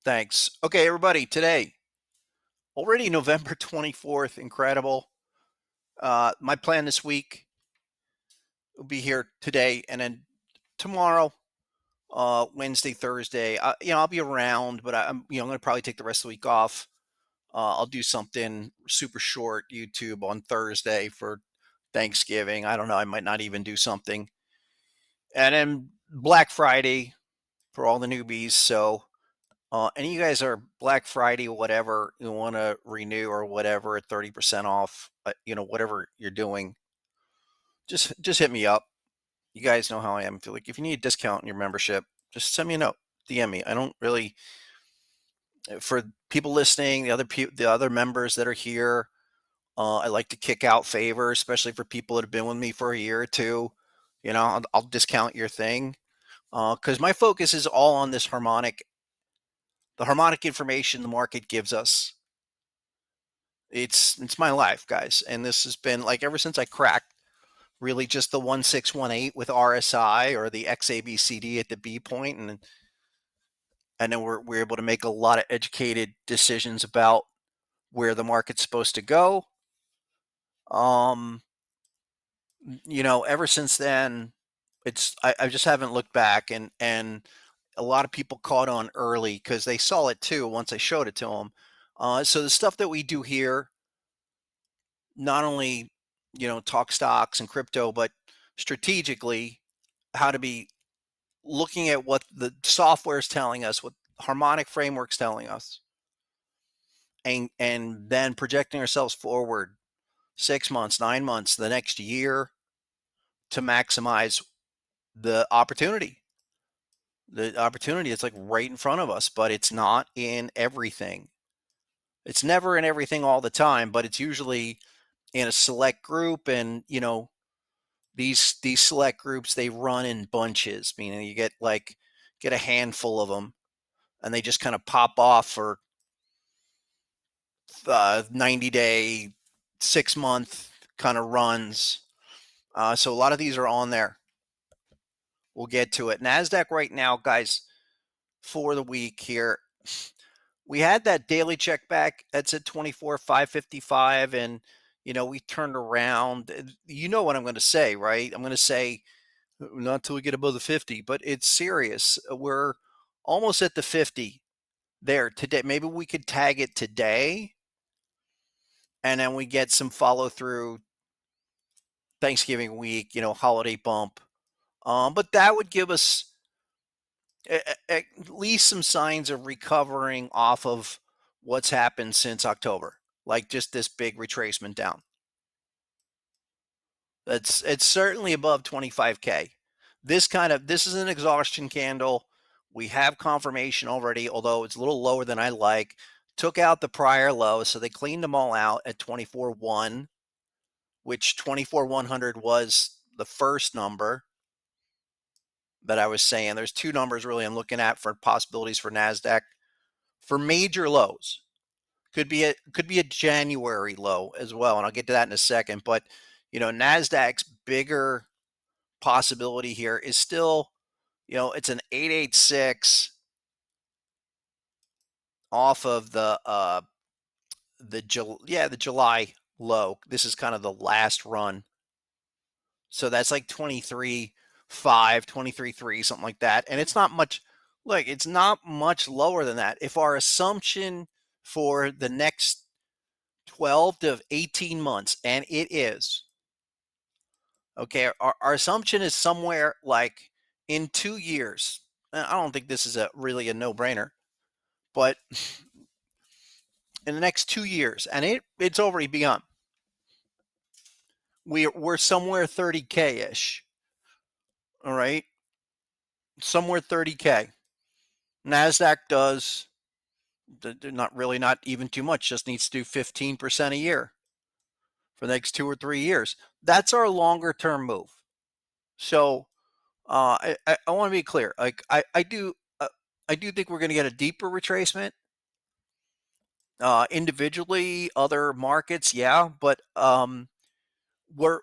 Thanks. Okay, everybody, today, already November 24th. Incredible. My plan this week will be here today and then tomorrow, Wednesday, Thursday. I'll be around, but I'm going to probably take the rest of the week off. I'll do something super short YouTube on Thursday for Thanksgiving. I don't know. I might not even do something. And then Black Friday for all the newbies. So, any of you guys are Black Friday or whatever, you want to renew or whatever at 30% off, whatever you're doing, just hit me up. You guys know how I am. If you need a discount in your membership, just send me a note, DM me. I don't really, for people listening, the other members that are here, I like to kick out favors, especially for people that have been with me for a year or two. I'll discount your thing because my focus is all on the harmonic information the market gives us. It's my life, guys, and this has been like ever since I cracked really just the 1618 with RSI or the XABCD at the B point, and then we're able to make a lot of educated decisions about where the market's supposed to go. Um, ever since then, I just haven't looked back, and a lot of people caught on early because they saw it too once I showed it to them. So the stuff that we do here, not only talk stocks and crypto, but strategically how to be looking at what the software is telling us, what harmonic framework's telling us, and then projecting ourselves forward 6 months, 9 months, the next year to maximize the opportunity. The opportunity is like right in front of us, but it's not in everything. It's never in everything all the time, but it's usually in a select group. And these select groups, they run in bunches, meaning you get a handful of them and they just kind of pop off for 90-day, 6-month kind of runs. So a lot of these are on there. We'll get to it. NASDAQ right now, guys, for the week here, we had that daily check back. That's at 24,555, and we turned around. You know what I'm going to say, right? I'm going to say not till we get above the 50, but it's serious. We're almost at the 50 there today. Maybe we could tag it today, and then we get some follow through Thanksgiving week, holiday bump. But that would give us at least some signs of recovering off of what's happened since October, like just this big retracement down. It's certainly above 25K. This is an exhaustion candle. We have confirmation already, although it's a little lower than I like. Took out the prior low, so they cleaned them all out at 24.1, which 24,100 was the first number that I was saying. There's two numbers really I'm looking at for possibilities for NASDAQ for major lows. Could be a January low as well, and I'll get to that in a second. But NASDAQ's bigger possibility here is still, it's an 886 off of the July low. This is kind of the last run. So that's like 23.5, 23.3, something like that. And it's not much, look, it's not much lower than that. If our assumption for the next 12 to 18 months, and it is, okay, our assumption is somewhere like in 2 years. I don't think this is really a no-brainer, but in the next 2 years, and it's already begun. We're somewhere 30K-ish. All right. Somewhere 30K. NASDAQ does not even too much, just needs to do 15% a year for the next 2 or 3 years. That's our longer term move. So I want to be clear. Like I do think we're going to get a deeper retracement. Individually, other markets, yeah, but we're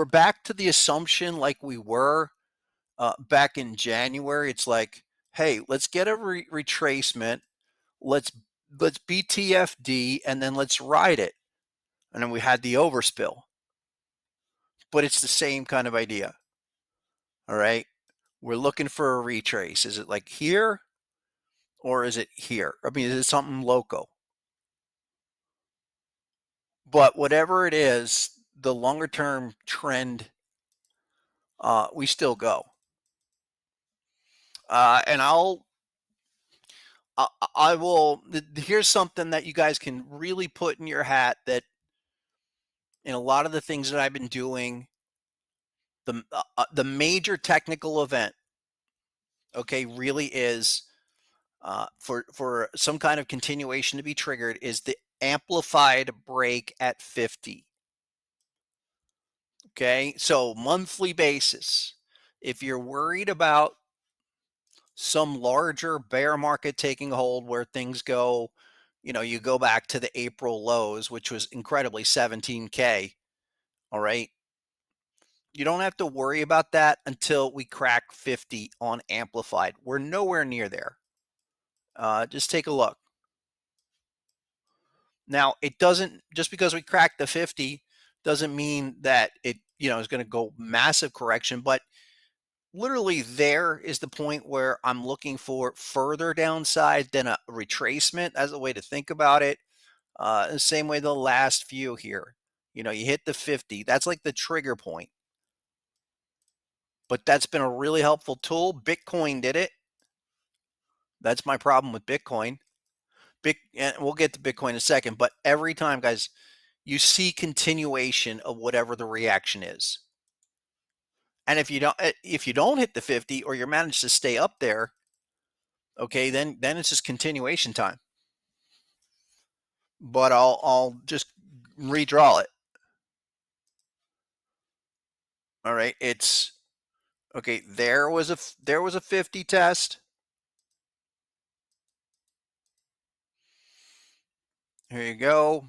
back to the assumption like we were back in January. It's like, hey, let's get a retracement. Let's let's BTFD and then let's ride it. And then we had the overspill. But it's the same kind of idea. All right. We're looking for a retrace. Is it like here or is it here? I mean, is it something loco? But whatever it is, the longer term trend, we still go. And I will. Here's something that you guys can really put in your hat that in a lot of the things that I've been doing, the major technical event, okay, really is for some kind of continuation to be triggered is the amplified break at 50. Okay, so monthly basis. If you're worried about some larger bear market taking hold where things go, you go back to the April lows, which was incredibly 17K. All right. You don't have to worry about that until we crack 50 on amplified. We're nowhere near there. Just take a look. Now, it doesn't, just because we cracked the 50 doesn't mean that it, is going to go massive correction, but literally there is the point where I'm looking for further downside than a retracement as a way to think about it. The same way the last few here, you hit the 50, that's like the trigger point, but that's been a really helpful tool. Bitcoin did it. That's my problem with Bitcoin. And we'll get to Bitcoin in a second, but every time, guys, you see continuation of whatever the reaction is. And if you don't hit the 50 or you're managed to stay up there, okay, then it's just continuation time. But I'll just redraw it. All right, it's okay. There was a 50 test. Here you go.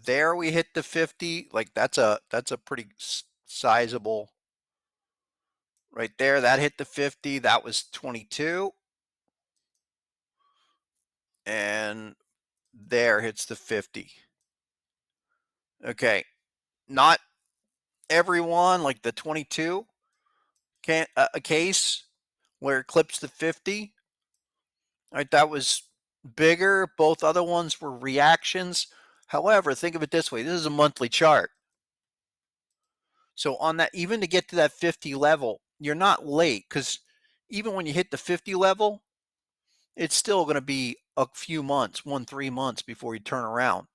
There we hit the 50. Like that's a pretty sizable right there. That hit the 50. That was 22. And there hits the 50. Okay. Not everyone, like the 22 can a case where it clips the 50. All right, that was bigger. Both other ones were reactions. However, think of it this way. This is a monthly chart. So on that, even to get to that 50 level, you're not late, because even when you hit the 50 level, it's still going to be a few months, 3 months before you turn around.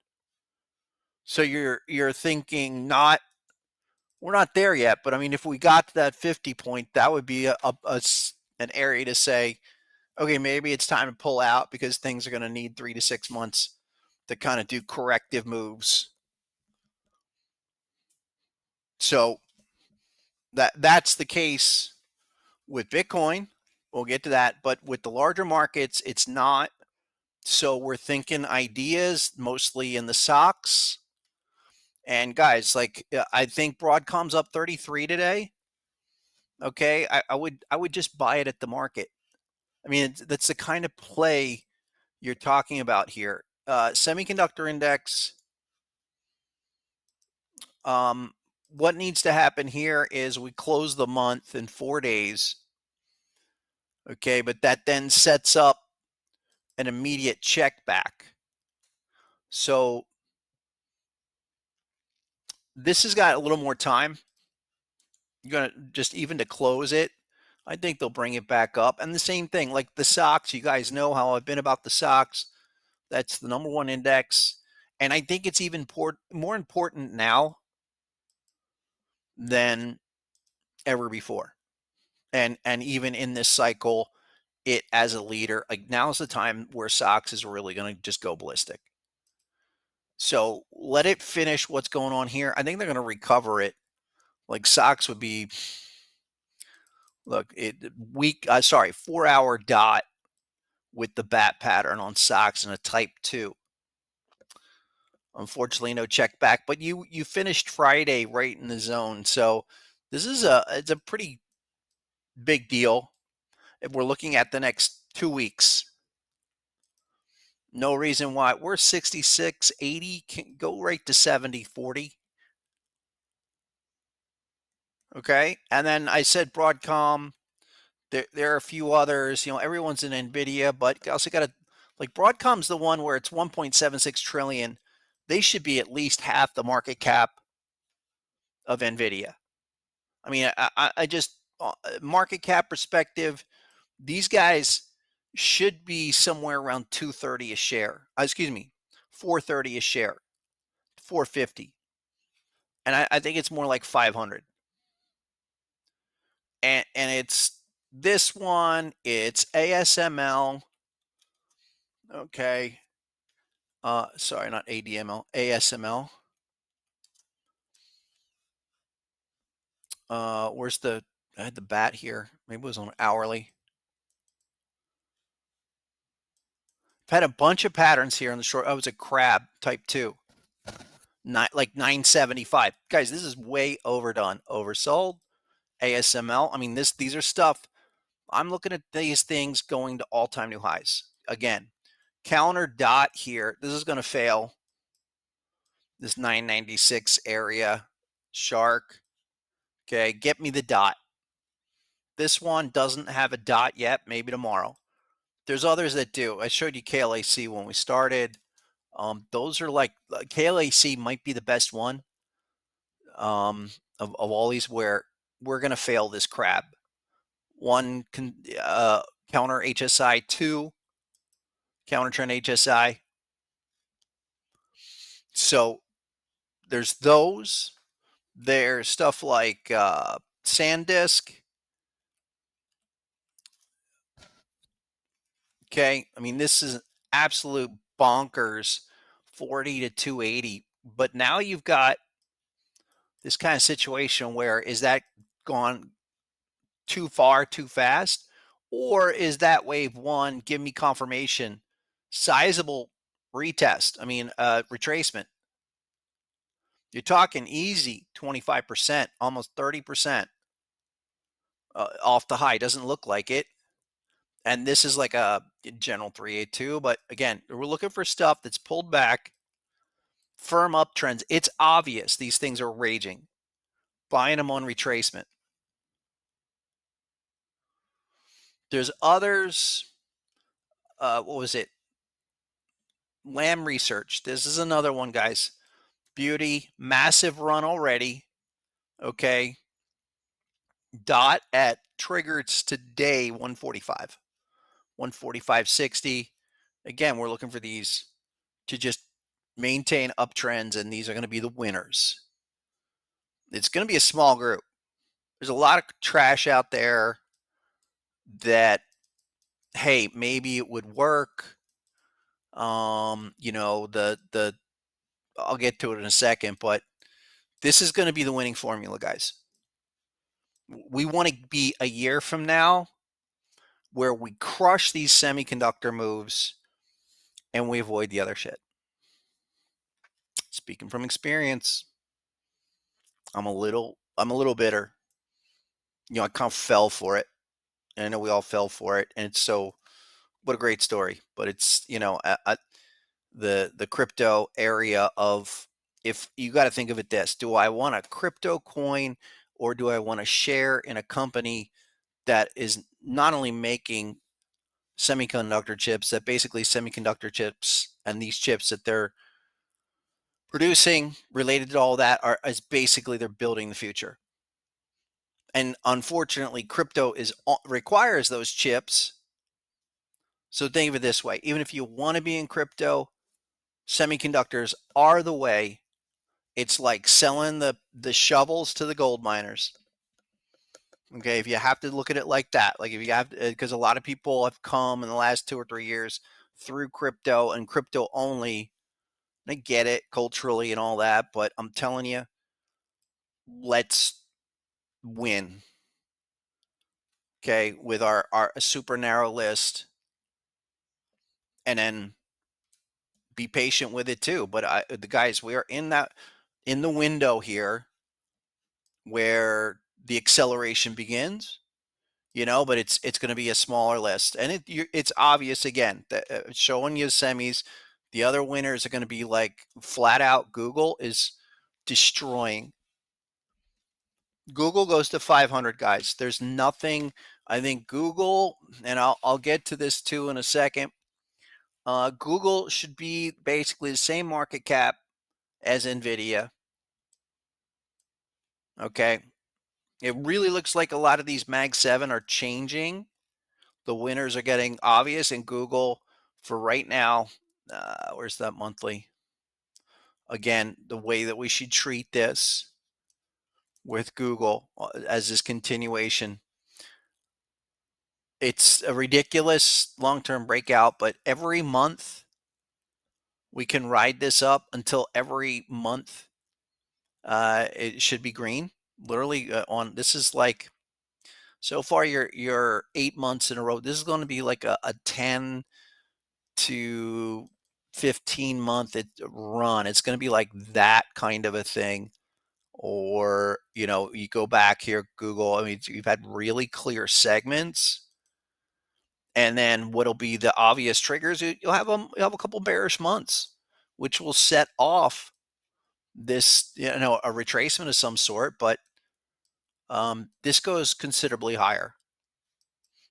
So you're thinking not, we're not there yet, but I mean, if we got to that 50 point, that would be an area to say, okay, maybe it's time to pull out because things are going to need 3 to 6 months to kind of do corrective moves. So that's the case with Bitcoin. We'll get to that, but with the larger markets, it's not. So we're thinking ideas mostly in the stocks. And guys, like I think Broadcom's up 33 today. Okay, I would just buy it at the market. I mean, that's the kind of play you're talking about here. Semiconductor index. What needs to happen here is we close the month in 4 days. Okay, but that then sets up an immediate check back. So this has got a little more time. You're going to just even to close it. I think they'll bring it back up. And the same thing, like the SOX, you guys know how I've been about the SOX. That's the number one index. And I think it's even more important now than ever before. And even in this cycle, it as a leader, like now's the time where SOX is really going to just go ballistic. So let it finish what's going on here. I think they're going to recover it. Like SOX would be, look, 4-hour dot with the bat pattern on SOX and a type 2. Unfortunately, no check back, but you finished Friday right in the zone. So this is it's a pretty big deal. If we're looking at the next 2 weeks, no reason why. We're 66.80, can go right to 70.40. Okay. And then I said Broadcom. There are a few others. Everyone's in Nvidia, but you also got to, like, Broadcom's the one where it's 1.76 trillion. They should be at least half the market cap of Nvidia. I mean, I just market cap perspective, these guys should be somewhere around 230 a share. Excuse me, 430 a share, 450, and I think it's more like 500. And it's this one. It's ASML. Okay. Sorry, not ADML, ASML. Where's the? I had the bat here. Maybe it was on hourly. I've had a bunch of patterns here on the short. Oh, it was a crab type 2. Like 975. Guys, this is way overdone, oversold. ASML. I mean, these are stuff. I'm looking at these things going to all-time new highs. Again, counter dot here. This is going to fail. This 996 area. Shark. Okay, get me the dot. This one doesn't have a dot yet. Maybe tomorrow. There's others that do. I showed you KLAC when we started. Those are like KLAC might be the best one of all these where we're going to fail this crab. One counter HSI, 2 counter trend HSI. So there's those. There's stuff like SanDisk. Okay, I mean, this is absolute bonkers, 40 to 280. But now you've got this kind of situation where, is that gone too far, too fast? Or is that wave one, give me confirmation, sizable retest? I mean, retracement. You're talking easy 25%, almost 30% off the high. Doesn't look like it. And this is like a general 382. But again, we're looking for stuff that's pulled back, firm uptrends. It's obvious these things are raging. Buying them on retracement. There's others. What was it? Lamb Research. This is another one, guys. Beauty, massive run already. Okay. Dot at triggered today, 145. 145.60. Again, we're looking for these to just maintain uptrends, and these are going to be the winners. It's going to be a small group. There's a lot of trash out there that, hey, maybe it would work. The I'll get to it in a second, but this is going to be the winning formula, guys. We want to be a year from now where we crush these semiconductor moves and we avoid the other shit. Speaking from experience, I'm a little bitter. I kind of fell for it. And I know we all fell for it. And it's what a great story. But it's, the crypto area of, if you got to think of it this, do I want a crypto coin or do I want to share in a company that is not only making semiconductor chips, that basically semiconductor chips and these chips that they're producing related to all that is basically they're building the future. And unfortunately, crypto requires those chips. So think of it this way: even if you want to be in crypto, semiconductors are the way. It's like selling the shovels to the gold miners. Okay, if you have to look at it like that, like if you have, because a lot of people have come in the last 2 or 3 years through crypto and crypto only. I get it culturally and all that, but I'm telling you, let's win. Okay, with our super narrow list, and then be patient with it too. But the guys, we are in the window here where the acceleration begins. but it's going to be a smaller list, and it's obvious again that showing you semis. The other winners are going to be like flat out. Google is destroying. Google goes to 500, guys. There's nothing. I think Google, and I'll get to this too in a second. Google should be basically the same market cap as Nvidia. Okay, it really looks like a lot of these Mag 7 are changing. The winners are getting obvious, and Google for right now. Where's that monthly? Again, the way that we should treat this with Google as this continuation. It's a ridiculous long-term breakout, but every month we can ride this up until every month it should be green. Literally on this is like so far you're 8 months in a row. This is going to be like a 10 to 15 month run. It's going to be like that kind of a thing. Or you go back here, Google. I mean, you've had really clear segments, and then what'll be the obvious triggers? You'll have a couple bearish months, which will set off this a retracement of some sort. But this goes considerably higher.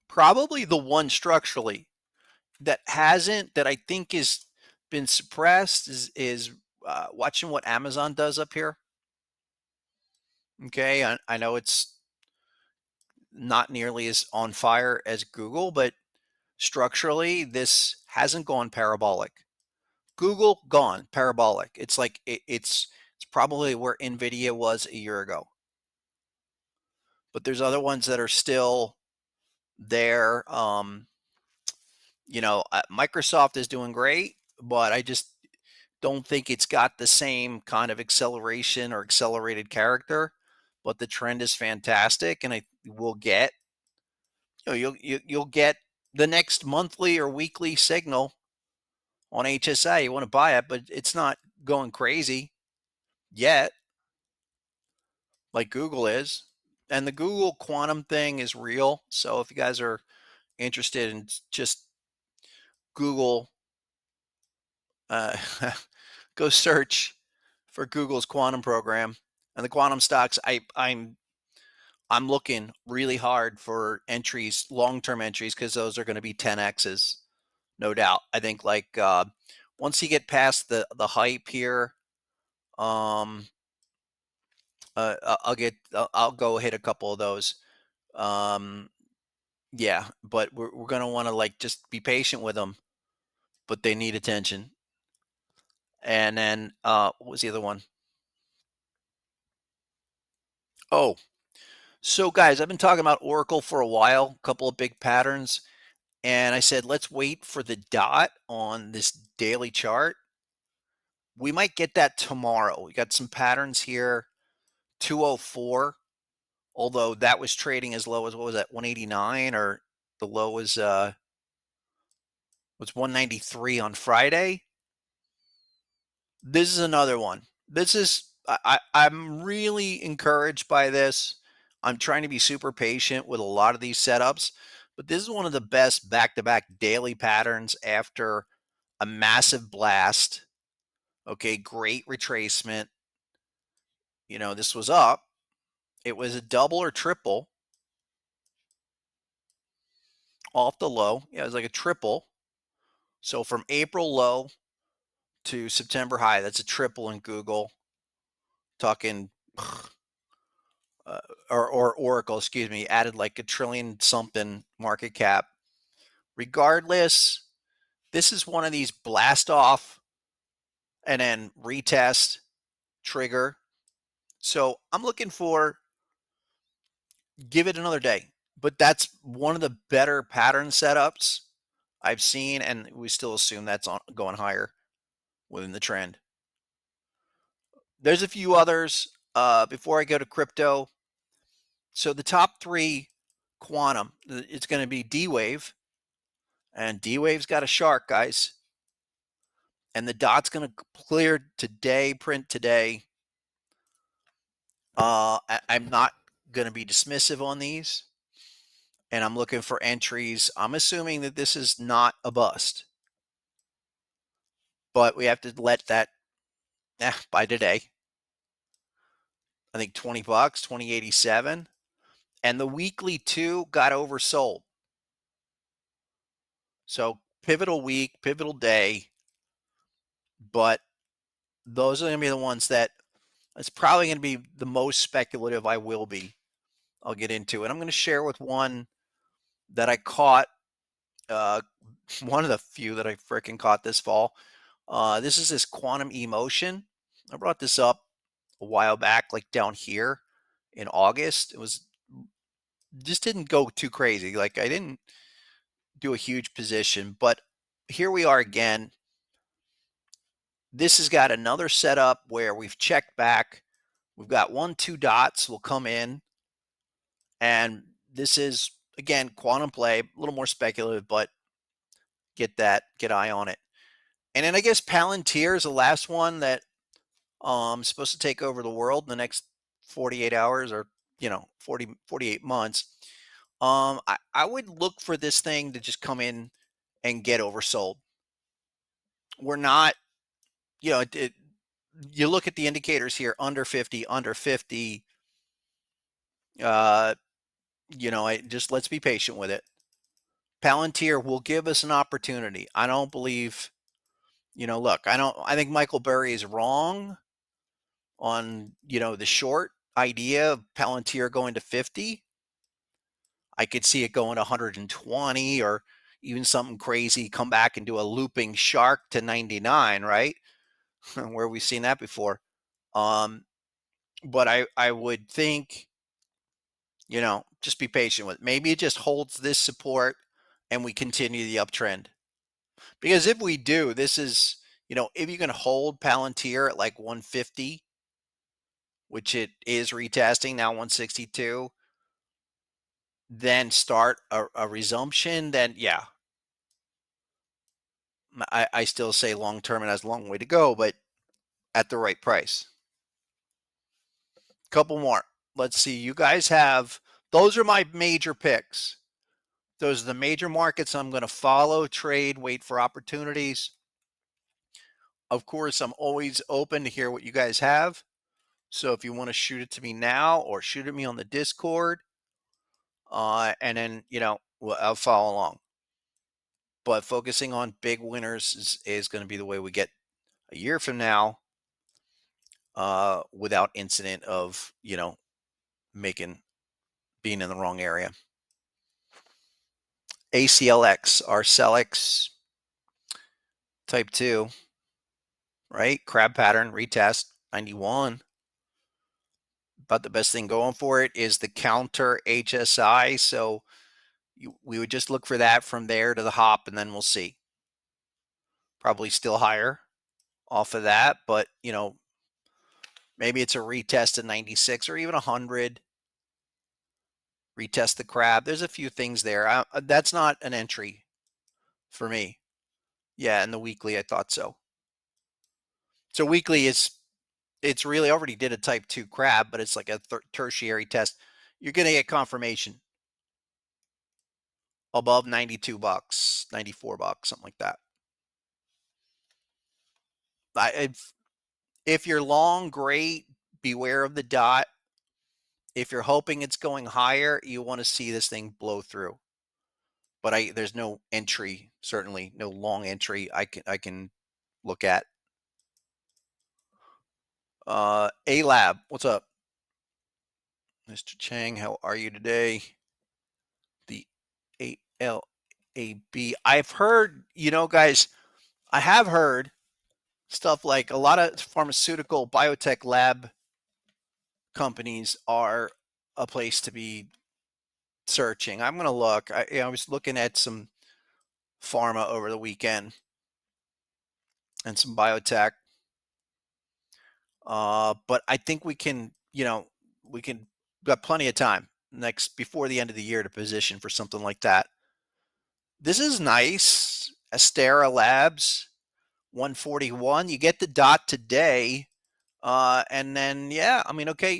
Probably the one structurally that I think is been suppressed is watching what Amazon does up here. Okay, I know it's not nearly as on fire as Google, but structurally this hasn't gone parabolic. Google gone parabolic. It's like it's probably where Nvidia was a year ago. But there's other ones that are still there. Microsoft is doing great, but I just don't think it's got the same kind of acceleration or accelerated character. But the trend is fantastic, and I will get you'll get the next monthly or weekly signal on HSI. You want to buy it, but it's not going crazy yet, like Google is. And the Google quantum thing is real. So if you guys are interested in just Google, uh, go search for Google's quantum program and the quantum stocks. I'm looking really hard for entries, long-term entries, because those are going to be 10x's, no doubt. I think like once you get past the hype here, um, I'll go hit a couple of those. Um, yeah, but we're gonna want to like just be patient with them, but they need attention. And then what was the other one? Oh, so guys, I've been talking about Oracle for a while, a couple of big patterns, and I said let's wait for the dot on this daily chart. We might get that tomorrow. We got some patterns here, 204, although that was trading as low as what was that, 189, or the low was 193 on Friday. This is another one. This is I'm really encouraged by this. I'm trying to be super patient with a lot of these setups, but this is one of the best back-to-back daily patterns after a massive blast. Okay, great retracement. This was up. It was a double or triple off the low. Yeah, it was like a triple. So from April low to September high, that's a triple in Google. Talking uh, or Oracle, excuse me, added like a trillion something market cap. Regardless, this is one of these blast off and then retest trigger. So I'm looking for give it another day. But that's one of the better pattern setups I've seen, and we still assume that's going higher within the trend. There's a few others before I go to crypto. So the top three quantum, it's going to be D-Wave, and D-Wave's got a shark, guys. And the dot's going to clear today, print today. I'm not going to be dismissive on these. and I'm looking for entries. I'm assuming that this is not a bust, but we have to let that by today. I think 20 bucks, 20.87. And the weekly too got oversold. So pivotal week, pivotal day, but those are going to be the ones that it's probably going to be the most speculative I will be. I'll get into it. I'm going to share with one that I caught, uh, one of the few that I freaking caught this fall. This is this quantum emotion. I brought this up a while back, like down here in August. It was just didn't go too crazy. Like I didn't do a huge position, but here we are again. This has got another setup where we've checked back. We've got 1, 2 dots will come in, and this is again quantum play, a little more speculative, but get eye on it. And then I guess Palantir is the last one that supposed to take over the world in the next 48 hours or 48 months. I would look for this thing to just come in and get oversold. We're not, you look at the indicators here, under 50, under 50. Uh, just let's be patient with it. Palantir will give us an opportunity. I don't believe, look, I think Michael Burry is wrong on, the short idea of Palantir going to 50. I could see it going to 120 or even something crazy, come back and do a looping shark to 99, right? Where we've seen that before. But I would think, just be patient with it. Maybe it just holds this support and we continue the uptrend. Because if we do, this is, if you can hold Palantir at like 150, which it is retesting now 162, then start a resumption, then yeah. I still say long term, it has a long way to go, but at the right price. Couple more. Let's see. You guys have, those are my major picks. Those are the major markets I'm going to follow, trade, wait for opportunities. Of course, I'm always open to hear what you guys have. So if you want to shoot it to me now or shoot at me on the Discord, and then, I'll follow along. But focusing on big winners is going to be the way we get a year from now, without incident of, being in the wrong area. ACLX, Arcelix, type 2, right? Crab pattern, retest, 91. But the best thing going for it is the counter HSI. So we would just look for that from there to the hop, and then we'll see. Probably still higher off of that, but, maybe it's a retest at 96 or even 100. Retest the crab. There's a few things there. That's not an entry for me. Yeah, in the weekly, I thought so. So weekly it's really already did a type 2 crab, but it's like a tertiary test. You're going to get confirmation above 92 bucks, 94 bucks, something like that. If you're long, great, beware of the dot. If you're hoping it's going higher, you want to see this thing blow through. But there's no entry, certainly no long entry I can look at. A-Lab, what's up? Mr. Chang, how are you today? The ALAB. I've heard, guys, I have heard stuff like a lot of pharmaceutical biotech lab companies are a place to be searching. I'm going to look. I was looking at some pharma over the weekend and some biotech. But I think we can, got plenty of time before the end of the year to position for something like that. This is nice. Astera Labs, 141. You get the dot today. And then, yeah, I mean, okay,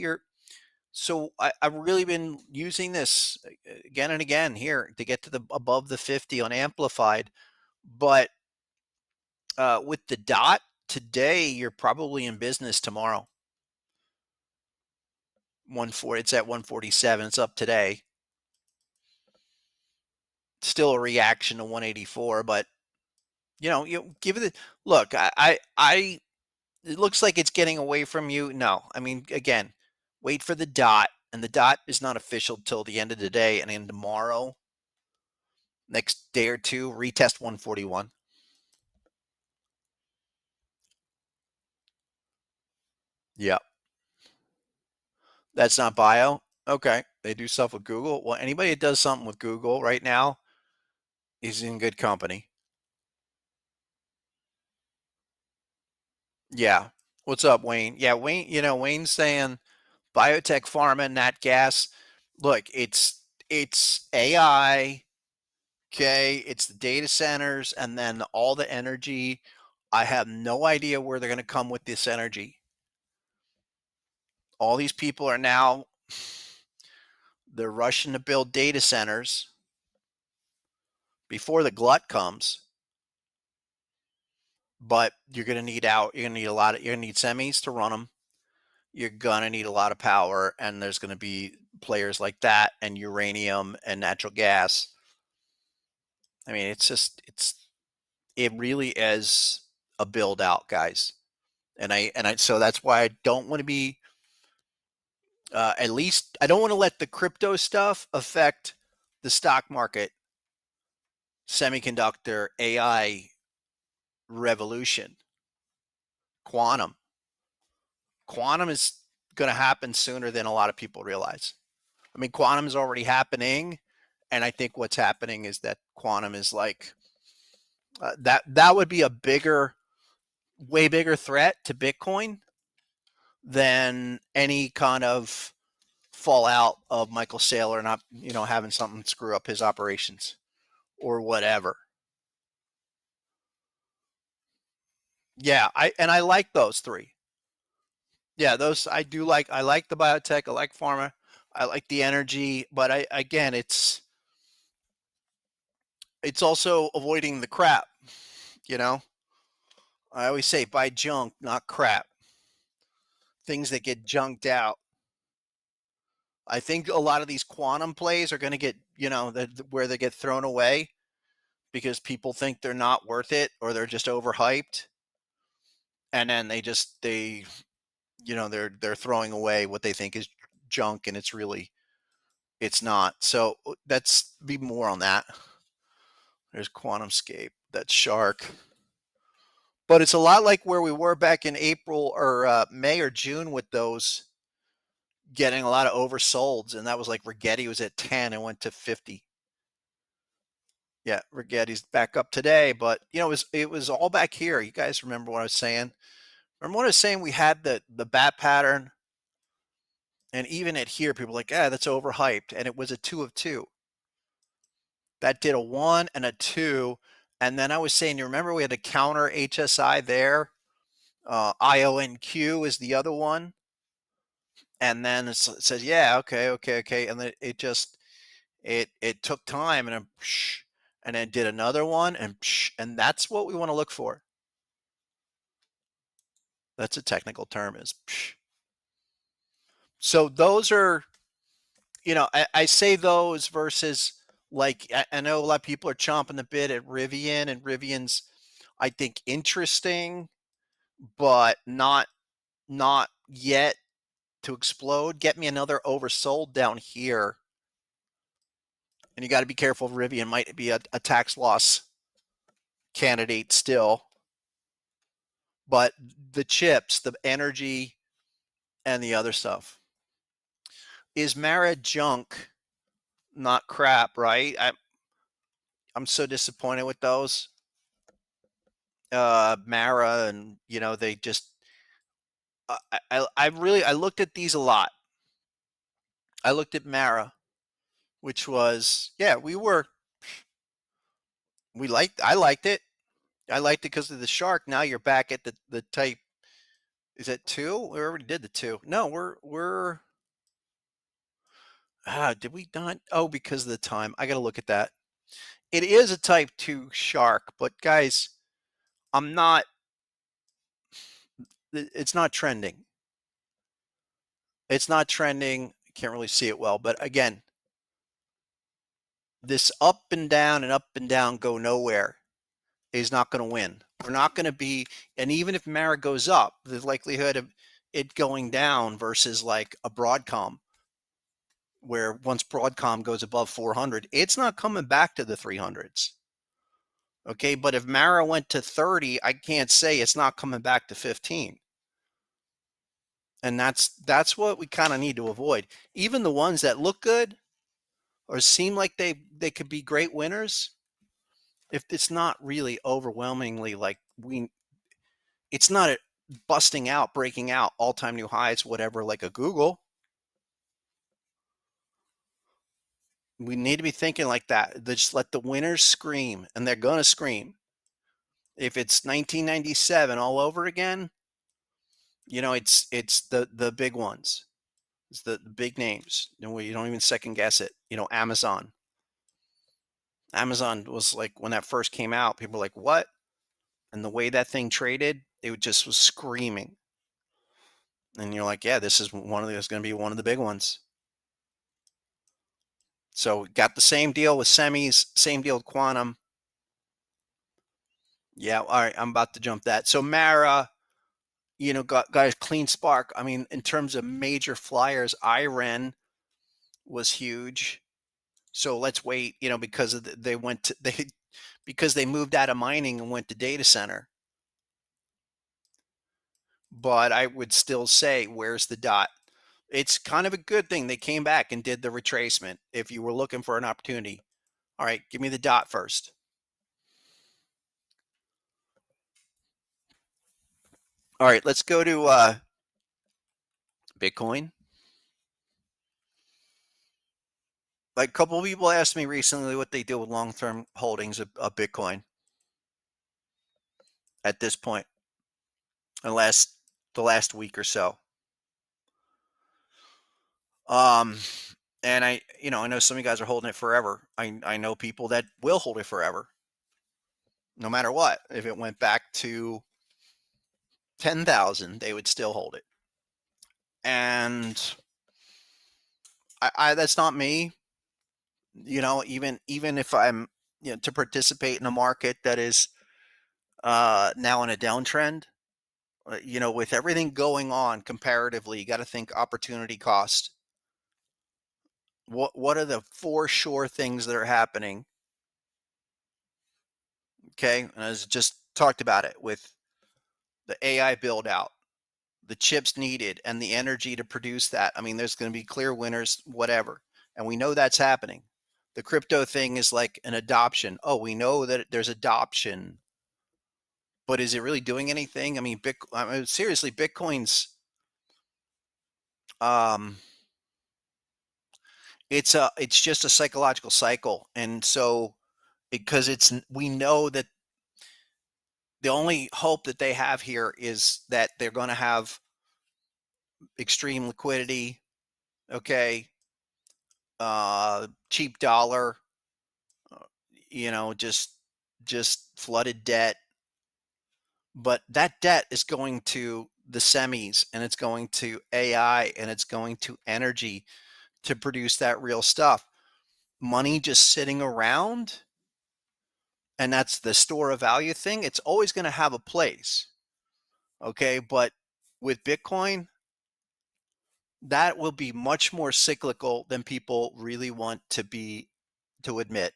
So I've really been using this again and again here to get to the above the 50 on amplified. But with the dot today, you're probably in business tomorrow. 140, it's at 147. It's up today. Still a reaction to 184, but you give it a look. It looks like it's getting away from you. No, I mean, again, wait for the dot, and the dot is not official till the end of the day, and then tomorrow, next day or two, retest 141. Yeah, that's not bio. Okay, they do stuff with Google. Well, anybody that does something with Google right now is in good company. Yeah. What's up, Wayne? Yeah, Wayne. Wayne's saying biotech, pharma, nat gas. Look, it's AI. Okay, it's the data centers and then all the energy. I have no idea where they're going to come with this energy. All these people are now they're rushing to build data centers before the glut comes. But you're going to need a lot of you're going to need semis to run them. You're going to need a lot of power, and there's going to be players like that and uranium and natural gas. I mean, it really is a build out, guys. And I so that's why I don't want to be at least I don't want to let the crypto stuff affect the stock market, semiconductor, AI revolution, quantum. Quantum is going to happen sooner than a lot of people realize. I mean, quantum is already happening, and I think what's happening is that quantum is like that would be a way bigger threat to Bitcoin than any kind of fallout of Michael Saylor not, having something screw up his operations or whatever. Yeah, I like those three. Yeah, those I do like. I like the biotech. I like pharma. I like the energy, but I again, it's also avoiding the crap. You know, I always say buy junk, not crap. Things that get junked out. I think a lot of these quantum plays are going to get, where they get thrown away because people think they're not worth it or they're just overhyped, and then they're throwing away what they think is junk, and it's not. So that's be more on that. There's QuantumScape, that shark. But it's a lot like where we were back in April or May or June with those getting a lot of oversolds, and that was like Rigetti was at 10 and went to 50. Yeah, Rigetti's back up today, but it was all back here. You guys remember what I was saying? Remember what I was saying? We had the bat pattern, and even at here, people were like, that's overhyped, and it was a 2 of 2. That did a 1 and a 2, and then I was saying, you remember we had a counter HSI there? IONQ is the other one, and then it says, yeah, okay, okay, okay, and then it took time, and then did another one, and that's what we want to look for. That's a technical term, is psh. So those are, I say those versus, like, I know a lot of people are chomping the bit at Rivian, and Rivian's, I think, interesting, but not yet to explode. Get me another oversold down here, and you got to be careful. Rivian might be a tax loss candidate still, but the chips, the energy, and the other stuff. Is Mara junk, not crap, right? I'm so disappointed with those. Mara, and they just I looked at these a lot. I looked at Mara, which was, yeah, I liked it. I liked it because of the shark. Now you're back at the type. Is it 2? We already did the 2. No, we're Did we not? Oh, because of the time. I got to look at that. It is a type 2 shark, but guys, I'm not, it's not trending. It's not trending. Can't really see it well, but again, this up and down go nowhere is not going to win. We're not going to be, and even if Mara goes up, the likelihood of it going down versus like a Broadcom, where once Broadcom goes above 400, it's not coming back to the 300s. Okay, but if Mara went to 30, I can't say it's not coming back to 15. And that's what we kind of need to avoid. Even the ones that look good or seem like they could be great winners, if it's not really overwhelmingly like it's not a busting out, breaking out all-time new highs, whatever, like a Google. We need to be thinking like that. Just let the winners scream, and they're gonna scream. If it's 1997 all over again, it's the big ones. It's the big names. You don't even second guess it. Amazon. Amazon was like when that first came out, people were like, "What?" And the way that thing traded, it just was screaming. And you're like, "Yeah, this is going to be one of the big ones." So got the same deal with semis, same deal with quantum. Yeah, all right, I'm about to jump that. So Mara, got guys clean spark. I mean, in terms of major flyers, Iren was huge. So let's wait, because they went to they because they moved out of mining and went to data center. But I would still say, where's the dot? It's kind of a good thing they came back and did the retracement if you were looking for an opportunity. All right, give me the dot first. All right, let's go to Bitcoin. Like a couple of people asked me recently what they do with long-term holdings of Bitcoin at this point, the last week or so. Um, and I know some of you guys are holding it forever. I know people that will hold it forever, no matter what. If it went back to 10,000, they would still hold it. And I that's not me. Even if I'm to participate in a market that is now in a downtrend, with everything going on comparatively, you got to think opportunity cost. What are the four sure things that are happening? Okay, and as just talked about it with the AI build out, the chips needed, and the energy to produce that. I mean, there's going to be clear winners, whatever, and we know that's happening. The crypto thing is like an adoption. Oh, we know that there's adoption, but is it really doing anything? I mean, seriously, Bitcoin's um, it's just a psychological cycle, and so because we know that the only hope that they have here is that they're going to have extreme liquidity, okay, cheap dollar, uh, just flooded debt, but that debt is going to the semis and it's going to AI and it's going to energy to produce that real stuff. Money just sitting around, and that's the store of value thing. It's always going to have a place. Okay. But with Bitcoin, that will be much more cyclical than people really want to admit.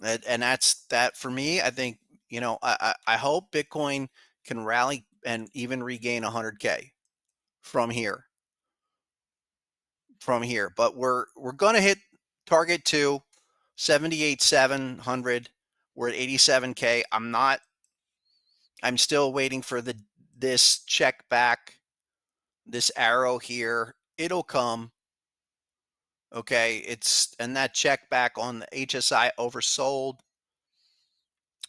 And that's that for me. I think, I hope Bitcoin can rally and even regain 100K from here, But we're going to hit target 2, 78,700. We're at 87K. I'm still waiting for this check back, this arrow here. It'll come. Okay. And that check back on the HSI oversold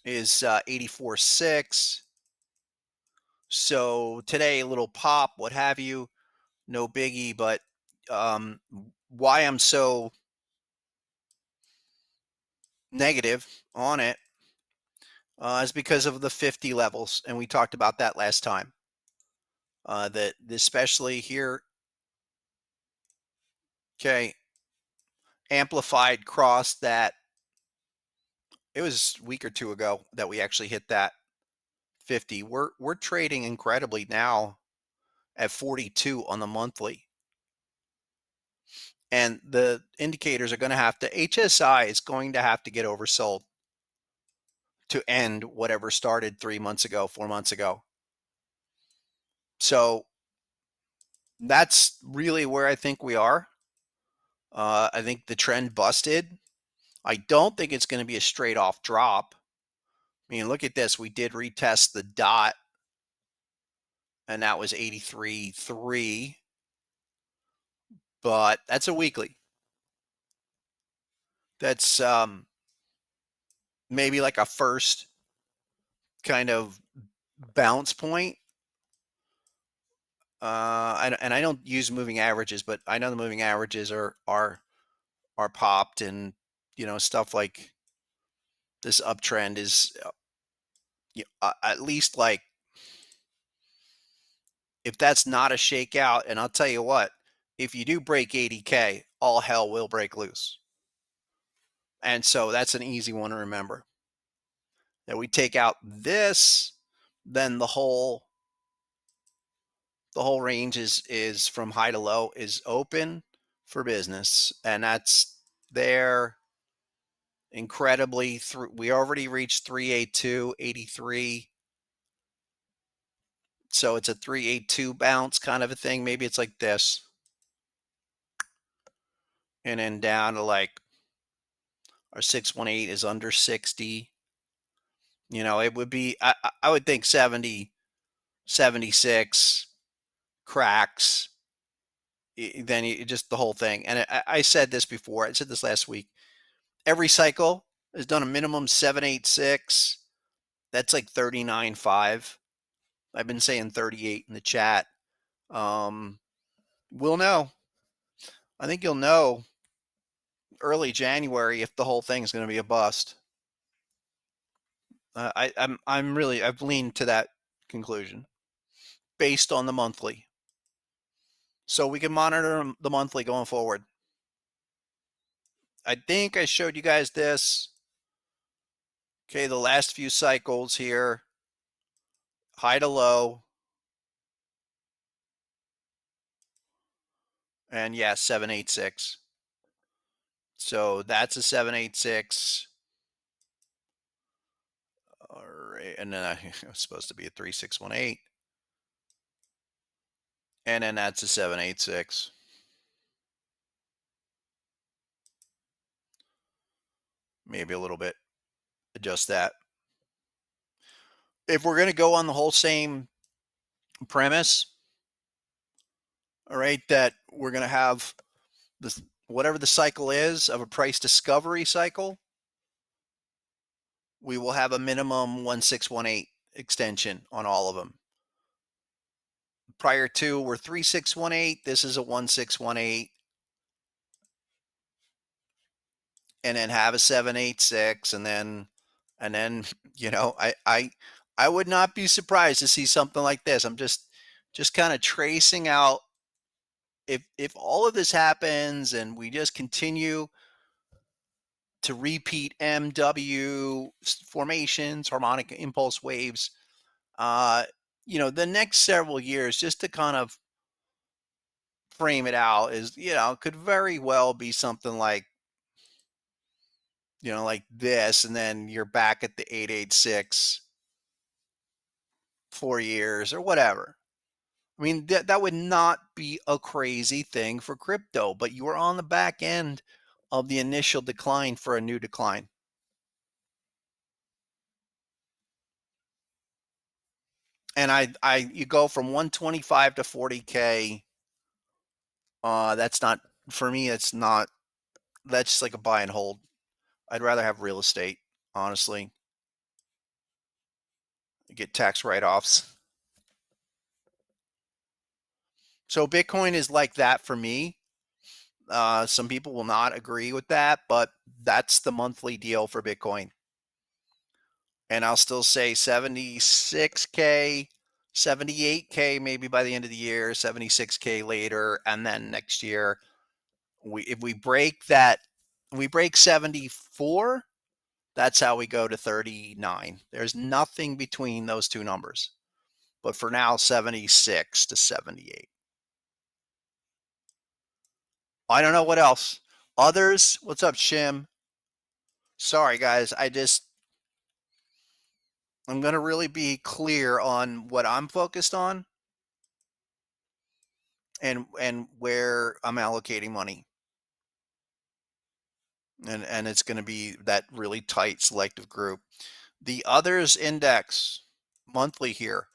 is 84.6. So today, a little pop, what have you, no biggie, but why I'm so negative on it is because of the 50 levels, and we talked about that last time. That especially here, okay, amplified cross that it was a week or two ago that we actually hit that 50. We're trading incredibly now at 42 on the monthly. And the indicators are going to have to, HSI is going to have to get oversold to end whatever started 3 months ago, 4 months ago. So that's really where I think we are. I think the trend busted. I don't think it's going to be a straight off drop. I mean, look at this. We did retest the dot, and that was 83.3, but that's a weekly. That's maybe like a first kind of bounce point. And I don't use moving averages, but I know the moving averages are popped, and stuff like this uptrend is at least like, if that's not a shakeout, and I'll tell you what, if you do break 80K, all hell will break loose. And so that's an easy one to remember. That we take out this, then the whole range is from high to low is open for business, and that's there incredibly through. We already reached 382.83, so it's a 382 bounce kind of a thing. Maybe it's like this, and then down to like our 618 is under 60. It would be, I would think 70, 76 cracks, then just the whole thing. And I said this before, I said this last week. Every cycle has done a minimum 786. That's like 39.5. I've been saying 38 in the chat. We'll know. I think you'll know early January if the whole thing's going to be a bust. I've leaned to that conclusion based on the monthly. So we can monitor the monthly going forward. I think I showed you guys this. Okay, the last few cycles here, high to low. And yeah, 786. So that's a 786. All right, and then it was supposed to be a 3618. And then that's a 786. Maybe a little bit. Adjust that. If we're going to go on the whole same premise, all right, that we're going to have this, whatever the cycle is of a price discovery cycle, we will have a minimum 1618 extension on all of them. Prior to were 3618. This is a 1618. And then have a 786, and then I would not be surprised to see something like this. I'm just kind of tracing out, if all of this happens and we just continue to repeat MW formations, harmonic impulse waves, the next several years, just to kind of frame it out, is could very well be something like like this, and then you're back at the 886 4 years or whatever. I mean, that would not be a crazy thing for crypto, but you are on the back end of the initial decline for a new decline. And you go from 125 to 40K. That's not, for me, that's not, that's just like a buy and hold. I'd rather have real estate, honestly. Get tax write-offs. So Bitcoin is like that for me. Some people will not agree with that, but that's the monthly deal for Bitcoin. And I'll still say 76K, 78K maybe by the end of the year, 76K later, and then next year, if we break that, we break 74, that's how we go to 39. There's nothing between those two numbers. But for now, 76 to 78. I don't know what else. Others, what's up, Shim? Sorry, guys. I'm going to really be clear on what I'm focused on and where I'm allocating money. And it's going to be that really tight selective group. The others index monthly here.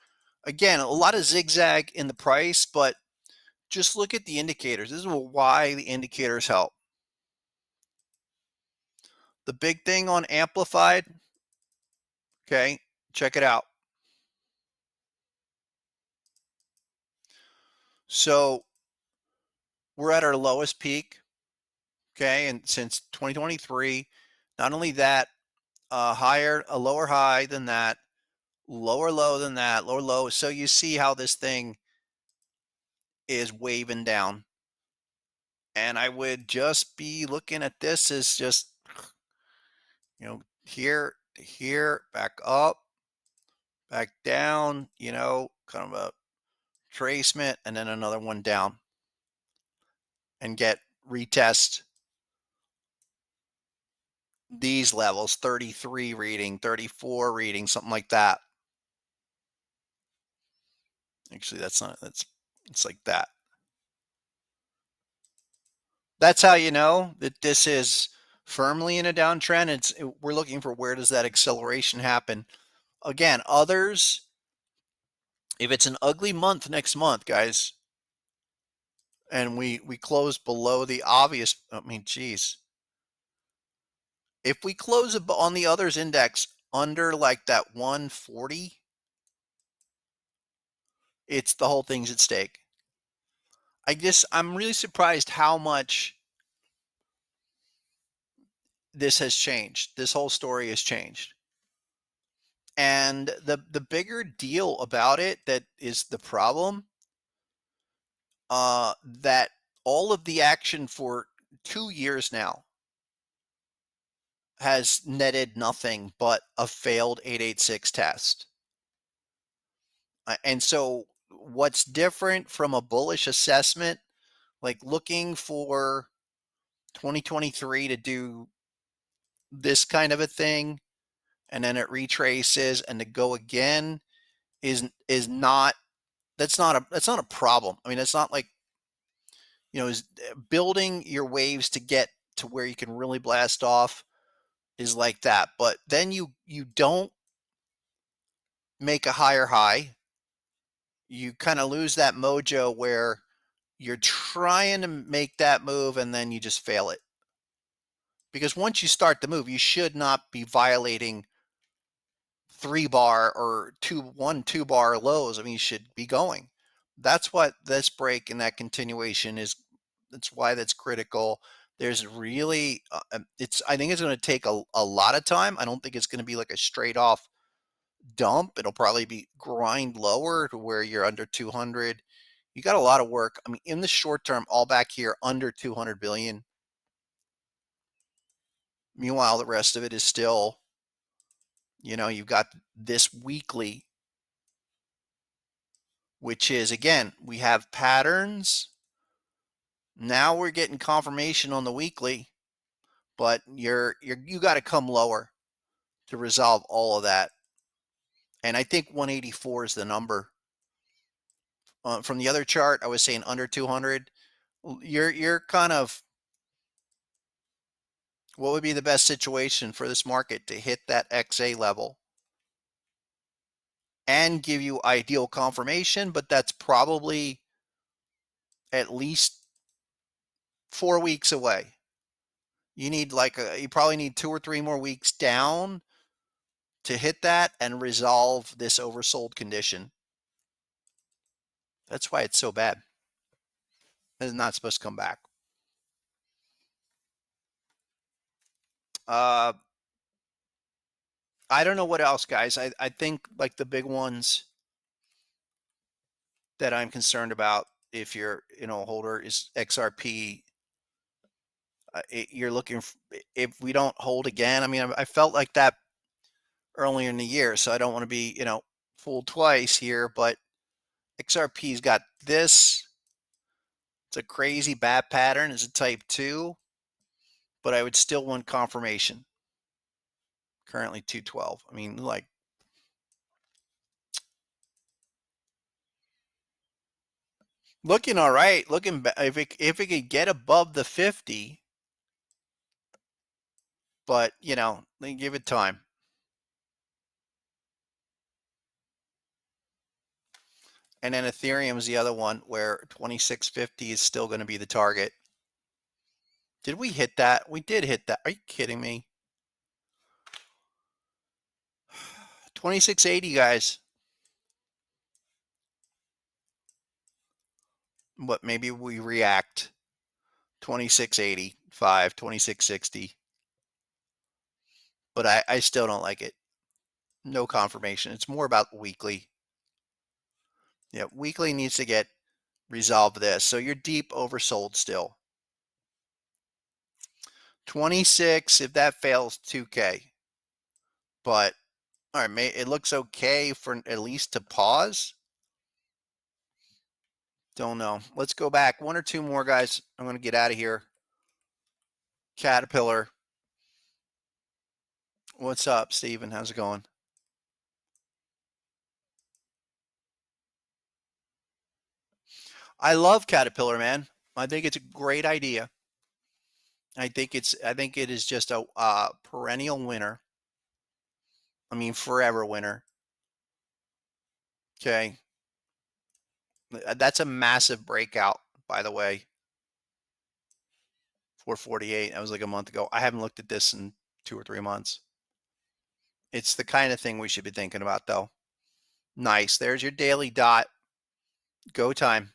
Again, a lot of zigzag in the price, but just look at the indicators. This is why the indicators help. The big thing on amplified, okay, check it out. So we're at our lowest peak, okay, and since 2023, not only that, a lower high than that, lower low than that, lower low. So you see how this thing is waving down. And I would just be looking at this as just, here to here, back up, back down, kind of a tracement, and then another one down and get retest these levels, 33 reading, 34 reading, something like that. Actually, it's like that. That's how you know that this is firmly in a downtrend. We're looking for where does that acceleration happen. Again, others, if it's an ugly month next month, guys, and we close below the obvious, I mean, geez. If we close on the others index under like that 140, it's the whole thing's at stake. I'm really surprised how much this has changed. This whole story has changed. And the bigger deal about it that is the problem, that all of the action for 2 years now has netted nothing but a failed 886 test. And so what's different from a bullish assessment, like looking for 2023 to do this kind of a thing, and then it retraces and to go again is not that's not a problem. I mean, it's not like, is building your waves to get to where you can really blast off is like that. But then you don't make a higher high. You kind of lose that mojo where you're trying to make that move and then you just fail it. Because once you start the move, you should not be violating 3-bar or 2-bar lows. I mean, you should be going. That's what this break and that continuation is. That's why that's critical. There's really, I think it's going to take a lot of time. I don't think it's going to be like a straight off dump. It'll probably be grind lower to where you're under 200. You got a lot of work. I mean, in the short term, all back here under 200 billion. Meanwhile, the rest of it is still, you've got this weekly, which is, again, we have patterns. Now we're getting confirmation on the weekly, but you got to come lower to resolve all of that. And I think 184 is the number. From the other chart, I was saying under 200. You're kind of, what would be the best situation for this market to hit that XA level and give you ideal confirmation? But that's probably at least 4 weeks away. You probably need 2 or 3 more weeks down to hit that and resolve this oversold condition. That's why it's so bad. It's not supposed to come back. Uh, I don't know what else, guys. I think like the big ones that I'm concerned about if you're a holder is XRP. You're looking if we don't hold again. I mean, I felt like that earlier in the year, so I don't want to be fooled twice here. But XRP's got this. It's a crazy bat pattern. It's a type 2, but I would still want confirmation. Currently 212. I mean, like, looking all right. Looking if it could get above the 50, but they give it time. And then Ethereum is the other one where 2650 is still going to be the target. Did we hit that? We did hit that. Are you kidding me? 2680, guys. But maybe we react. 2685, 2660. But I still don't like it. No confirmation. It's more about weekly. Yeah, weekly needs to get resolved this. So you're deep oversold still. 26, if that fails, 2K. But all right, it looks okay for at least to pause. Don't know. Let's go back. One or two more, guys. I'm going to get out of here. Caterpillar. What's up, Steven? How's it going? I love Caterpillar, man. I think it's a great idea. I think it is just a perennial winner. I mean, forever winner. Okay. That's a massive breakout, by the way. 448. That was like a month ago. I haven't looked at this in 2 or 3 months. It's the kind of thing we should be thinking about, though. Nice. There's your daily dot. Go time.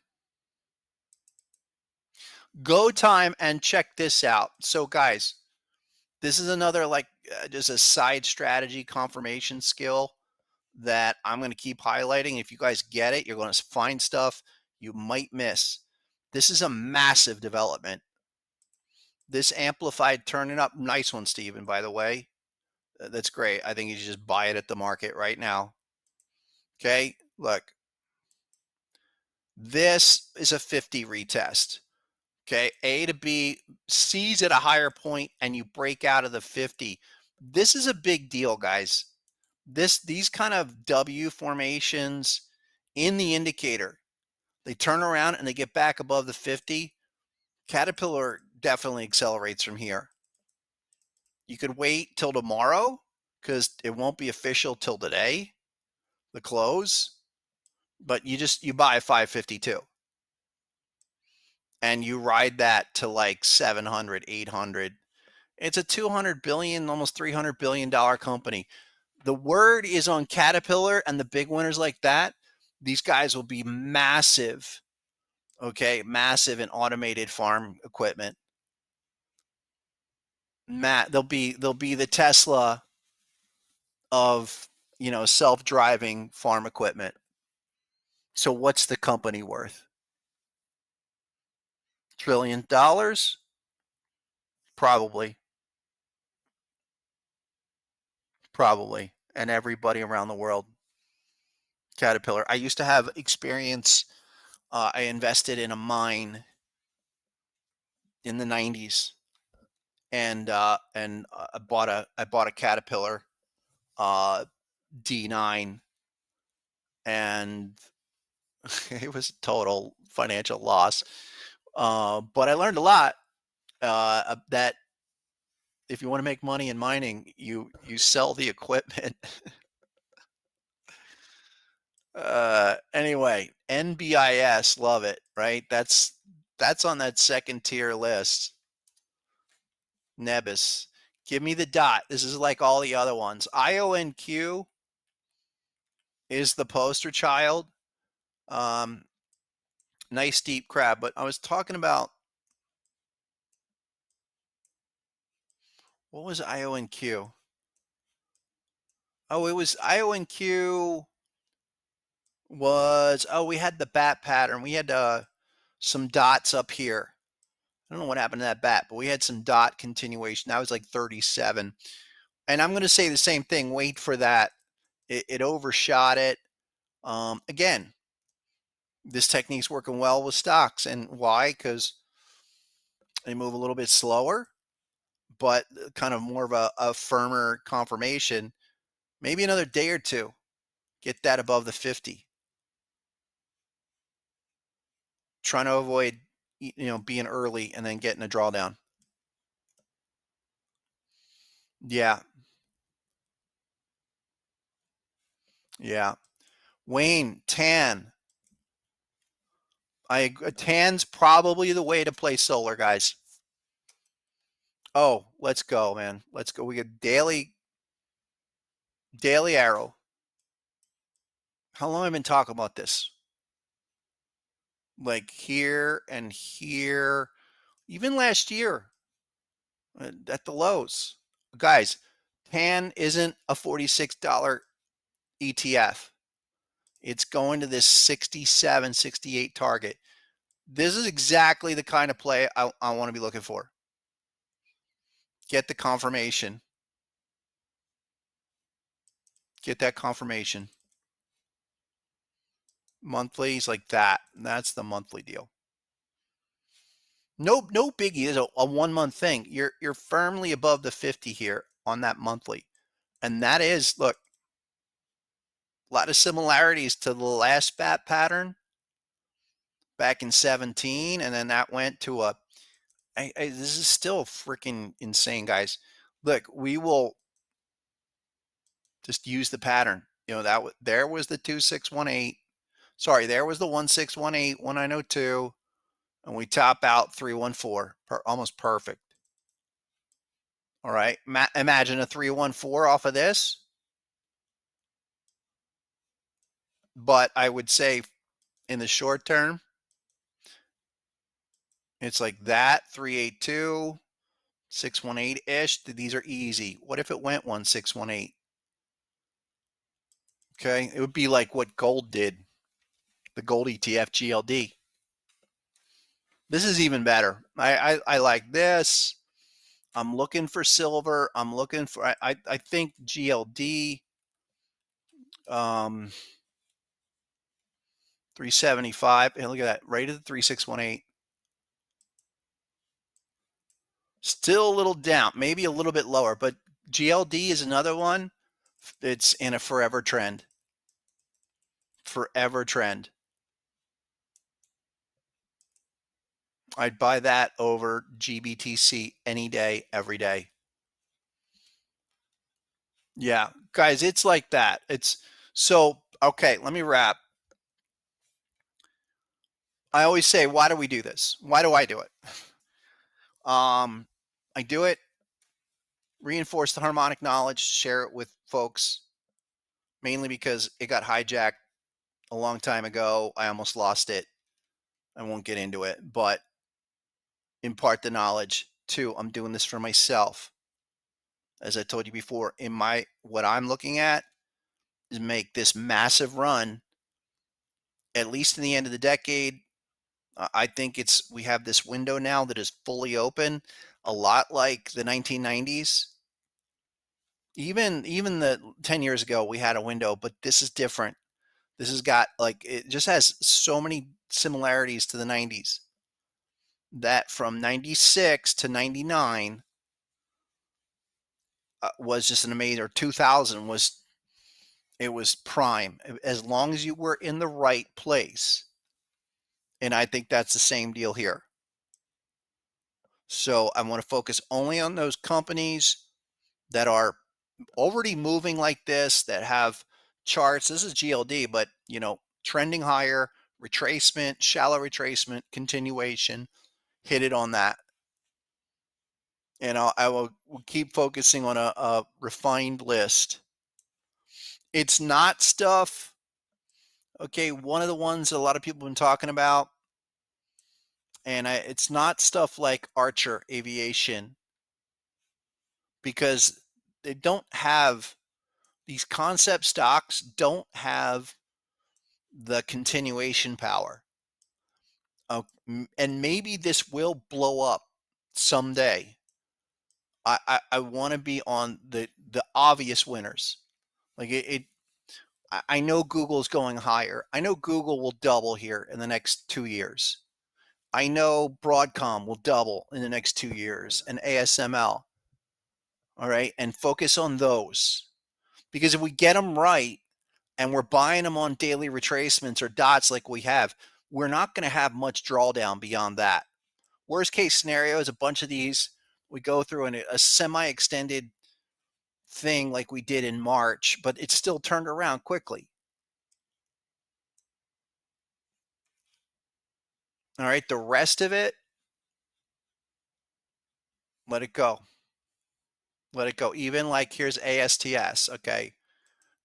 Go time and check this out. So, guys, this is another just a side strategy confirmation skill that I'm going to keep highlighting. If you guys get it, you're going to find stuff you might miss. This is a massive development. This amplified turning up. Nice one, Steven, by the way. That's great. I think you should just buy it at the market right now. Okay, look. This is a 50 retest. Okay, A to B, C's at a higher point, and you break out of the 50. This is a big deal, guys. These kind of W formations in the indicator, they turn around and they get back above the 50. Caterpillar definitely accelerates from here. You could wait till tomorrow because it won't be official till today, the close. But you buy a 552 and you ride that to like 700, 800. It's a 200 billion, almost 300 billion-dollar company. The word is on Caterpillar and the big winners like that. These guys will be massive. Okay, massive in automated farm equipment. They'll be the Tesla of self-driving farm equipment. So what's the company worth? $1 trillion? Probably. Probably. And everybody around the world. Caterpillar. I used to have experience. I invested in a mine in the 90s, and I bought a Caterpillar D9, and it was a total financial loss. But I learned a lot. That if you want to make money in mining, you sell the equipment. Anyway, NBIS, love it, right? That's on that second tier list. Nebus, give me the dot. This is like all the other ones. IONQ is the poster child. Um, nice deep crab, but I was talking about What was IONQ? Oh, it was IONQ was, oh, we had the bat pattern. We had some dots up here. I don't know what happened to that bat, but we had some dot continuation. That was like 37. And I'm going to say the same thing. Wait for that. It overshot it. Again, this technique's working well with stocks. And why? Because they move a little bit slower, but kind of more of a firmer confirmation. Maybe another day or two. Get that above the 50. Trying to avoid, being early and then getting a drawdown. Yeah. Yeah. Wayne, tan. Tan's probably the way to play solar, guys. Oh, let's go, man. Let's go. We get daily arrow. How long have I been talking about this? Like here and here, even last year at the lows. Guys, tan isn't a $46 ETF. It's going to this 67, 68 target. This is exactly the kind of play I want to be looking for. Get the confirmation. Get that confirmation. Monthlies like that. That's the monthly deal. No biggie. It's a 1 month thing. You're firmly above the 50 here on that monthly. And that is, look, a lot of similarities to the last bat pattern back in 17. And then that went to this is still freaking insane, guys. Look, we will just use the pattern. There was the 2618. Sorry, there was the 1618, 1902, and we top out 314. Almost perfect. All right. Imagine a 314 off of this. But I would say in the short term, it's like that 382, 618 ish. These are easy. What if it went 1618? Okay. It would be like what gold did, the gold ETF GLD. This is even better. I like this. I'm looking for silver. I'm looking for, I think GLD, 375. And look at that, right at the 3618. Still a little down, maybe a little bit lower, but GLD is another one. It's in a forever trend. Forever trend. I'd buy that over GBTC any day, every day. Yeah, guys, it's like that. It's so, okay, let me wrap. I always say, why do we do this? Why do I do it? I do it, reinforce the harmonic knowledge, share it with folks, mainly because it got hijacked a long time ago. I almost lost it. I won't get into it, but impart the knowledge. Two, I'm doing this for myself. As I told you before, what I'm looking at is make this massive run, at least in the end of the decade. I think we have this window now that is fully open, a lot like the 1990s. Even the 10 years ago, we had a window, but this is different. This has got, like, it just has so many similarities to the 90s that from 96 to 99 was just an amazing, or 2000 it was prime, as long as you were in the right place. And I think that's the same deal here. So I want to focus only on those companies that are already moving like this, that have charts. This is GLD, but trending higher, retracement, shallow retracement, continuation, hit it on that. And I will keep focusing on a refined list. It's not stuff. Okay, one of the ones a lot of people have been talking about, and it's not stuff like Archer Aviation, because they don't have these concept stocks don't have the continuation power. And maybe this will blow up someday. I want to be on the obvious winners. Like I know Google's going higher. I know Google will double here in the next 2 years. I know Broadcom will double in the next 2 years, and ASML. All right, and focus on those, because if we get them right and we're buying them on daily retracements or dots like we have, we're not going to have much drawdown beyond that. Worst case scenario is a bunch of these we go through in a semi-extended thing like we did in March, but it's still turned around quickly. All right, the rest of it, let it go. Let it go. Even like here's ASTS, okay?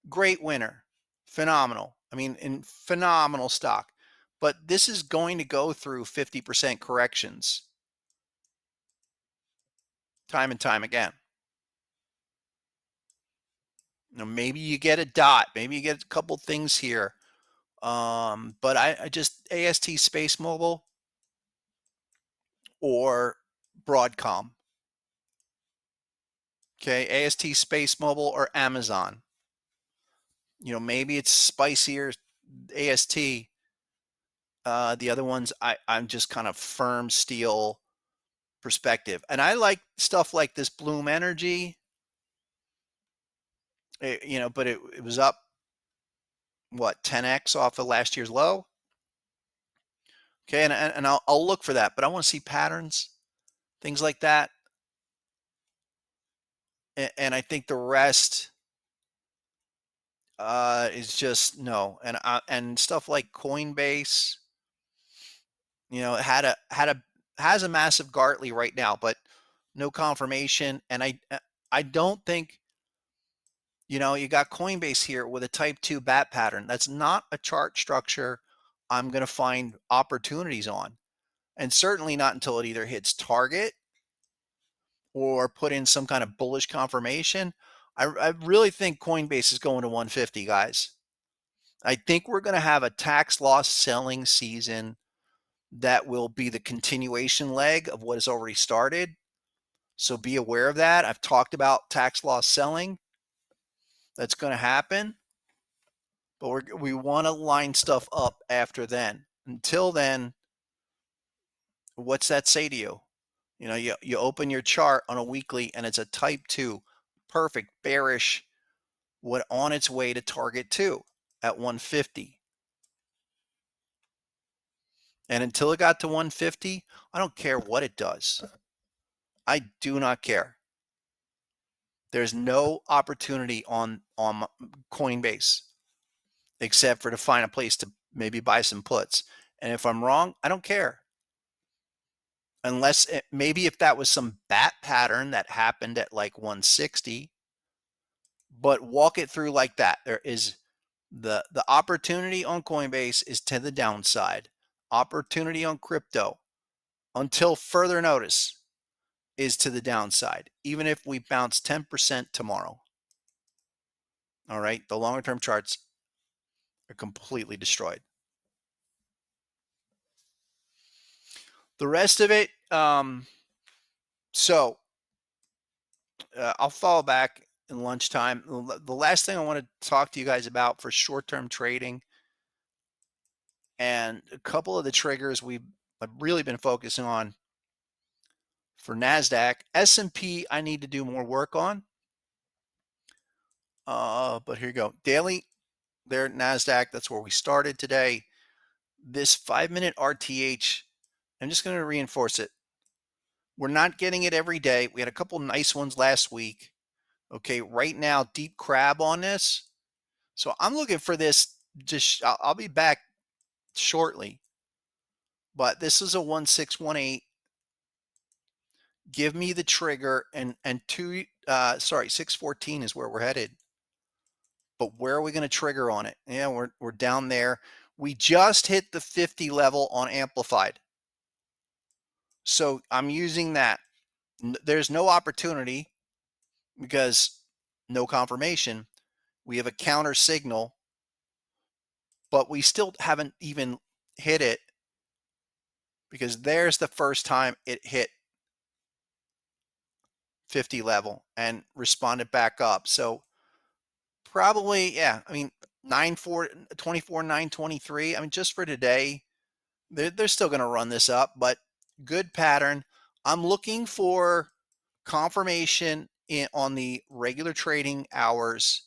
Great winner. Phenomenal. I mean, in phenomenal stock. But this is going to go through 50% corrections time and time again. Maybe you get a dot, maybe you get a couple things here. But I just AST Space Mobile or Broadcom. Okay, AST Space Mobile or Amazon. Maybe it's spicier AST. The other ones, I'm just kind of firm steel perspective. And I like stuff like this Bloom Energy, but it was up, what, 10x off of last year's low? Okay, and I'll look for that, but I want to see patterns, things like that. And I think the rest is just no. And stuff like Coinbase, has a massive Gartley right now, but no confirmation. And I don't think, you got Coinbase here with a type 2 bat pattern. That's not a chart structure I'm going to find opportunities on. And certainly not until it either hits target or put in some kind of bullish confirmation. I really think Coinbase is going to 150, guys. I think we're going to have a tax loss selling season that will be the continuation leg of what has already started. So be aware of that. I've talked about tax loss selling. That's going to happen. But we want to line stuff up after then. Until then, what's that say to you? You open your chart on a weekly and it's a type 2, perfect bearish, what on its way to target 2 at 150. And until it got to 150, I don't care what it does. I do not care. There's no opportunity on Coinbase except for to find a place to maybe buy some puts. And if I'm wrong, I don't care. Unless maybe if that was some bat pattern that happened at like 160, but walk it through like that. There is the opportunity on Coinbase is to the downside. Opportunity on crypto until further notice is to the downside, even if we bounce 10% tomorrow. All right, the longer term charts are completely destroyed. The rest of it, I'll follow back in lunchtime. The last thing I want to talk to you guys about for short-term trading and a couple of the triggers I've really been focusing on for NASDAQ. S&P, I need to do more work on. But here you go. Daily, there at NASDAQ, that's where we started today. This 5-minute RTH, I'm just going to reinforce it. We're not getting it every day. We had a couple nice ones last week. Okay, right now, deep crab on this. So I'm looking for this. I'll be back shortly. But this is a 1618. Give me the trigger and 614 is where we're headed. But where are we going to trigger on it? Yeah, we're down there. We just hit the 50 level on amplified. So I'm using that. There's no opportunity. because no confirmation. We have a counter signal, but we still haven't even hit it, because there's the first time it hit 50 level and responded back up. So probably, yeah, I mean, 9-4 923. I mean, just for today, they're still going to run this up, but good pattern. I'm looking for confirmation on the regular trading hours.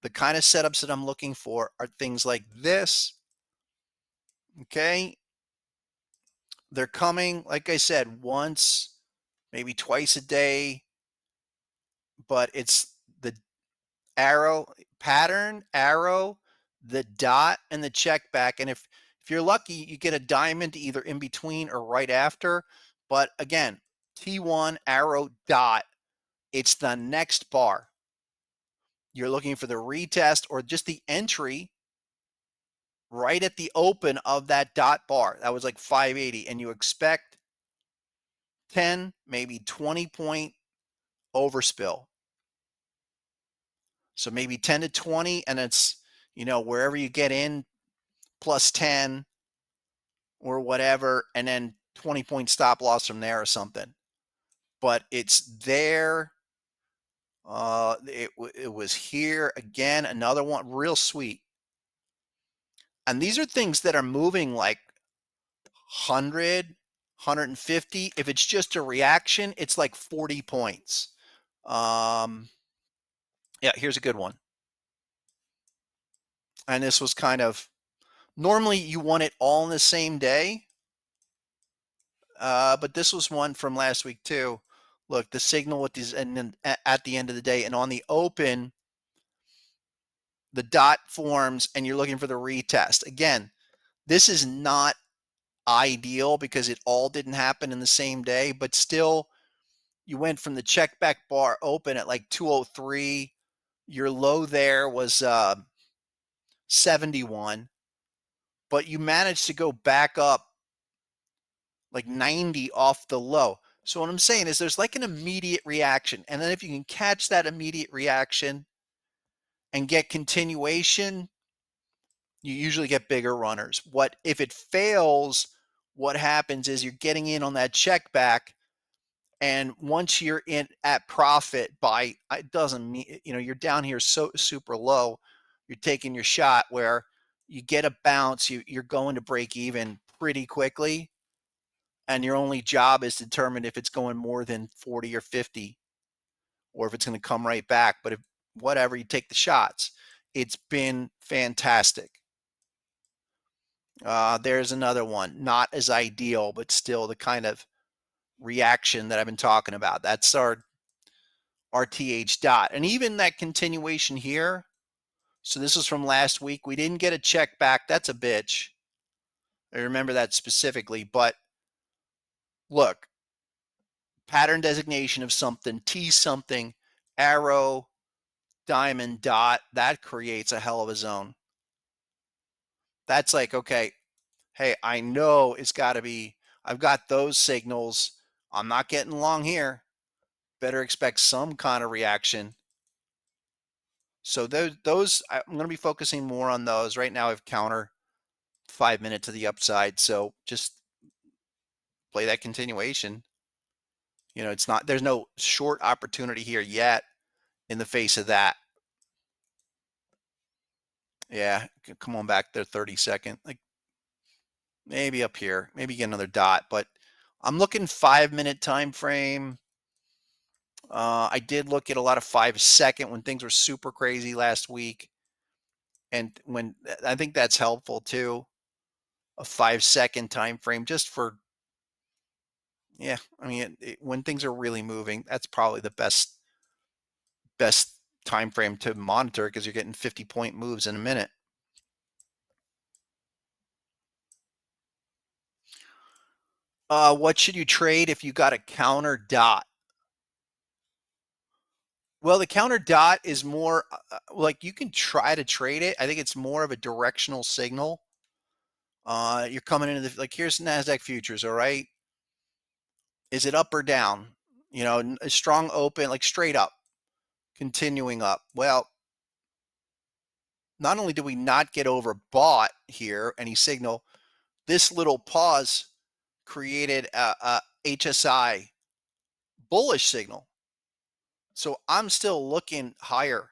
The kind of setups that I'm looking for are things like this. Okay. They're coming, like I said, once, maybe twice a day, but it's the arrow pattern, arrow, the dot, and the check back. And if you're lucky, you get a diamond either in between or right after. But again, T1 arrow dot, it's the next bar. You're looking for the retest or just the entry right at the open of that dot bar. That was like 580, and you expect 10, maybe 20 point overspill. So maybe 10 to 20, and it's, wherever you get in, plus 10 or whatever, and then 20 point stop loss from there or something. But it's there. It was here again, another one, real sweet. And these are things that are moving like 100, 150. If it's just a reaction, it's like 40 points. Yeah, here's a good one. And this was kind of, normally you want it all in the same day. But this was one from last week too. Look, the signal with these, and then at the end of the day, and on the open, the dot forms, and you're looking for the retest. Again, this is not ideal because it all didn't happen in the same day, but still, you went from the check back bar open at like 203. Your low there was 71, but you managed to go back up like 90 off the low. So what I'm saying is there's like an immediate reaction. And then if you can catch that immediate reaction and get continuation, you usually get bigger runners. What if it fails, what happens is you're getting in on that check back, and once you're in at profit by, it doesn't mean, you're down here so super low, you're taking your shot where you get a bounce, you're going to break even pretty quickly, and your only job is to determine if it's going more than 40 or 50, or if it's going to come right back. But if whatever, you take the shots. It's been fantastic. There's another one, not as ideal, but still the kind of reaction that I've been talking about. That's our RTH dot. And even that continuation here. So this was from last week. We didn't get a check back. That's a bitch. I remember that specifically. But look, pattern designation of something, T something, arrow, diamond, dot, that creates a hell of a zone. That's like, okay, hey, I know it's got to be, I've got those signals. I'm not getting long here. Better expect some kind of reaction. So those I'm going to be focusing more on those. Right now I've counter 5 minutes to the upside. So just play that continuation. It's not, there's no short opportunity here yet in the face of that. Yeah, come on back there, 30-second. Like maybe up here, maybe get another dot, but I'm looking 5 minute time frame. I did look at a lot of 5 second when things were super crazy last week, and when I think that's helpful too. A 5 second time frame, just for, yeah. I mean, when things are really moving, that's probably the best time frame to monitor, because you're getting 50 point moves in a minute. What should you trade if you got a counter dot? Well, the counter dot is more like, you can try to trade it. I think it's more of a directional signal. You're coming into the, like, here's NASDAQ futures. All right. Is it up or down? A strong open, like straight up. continuing up. Well, not only do we not get overbought here, any signal, this little pause created a HSI bullish signal. So I'm still looking higher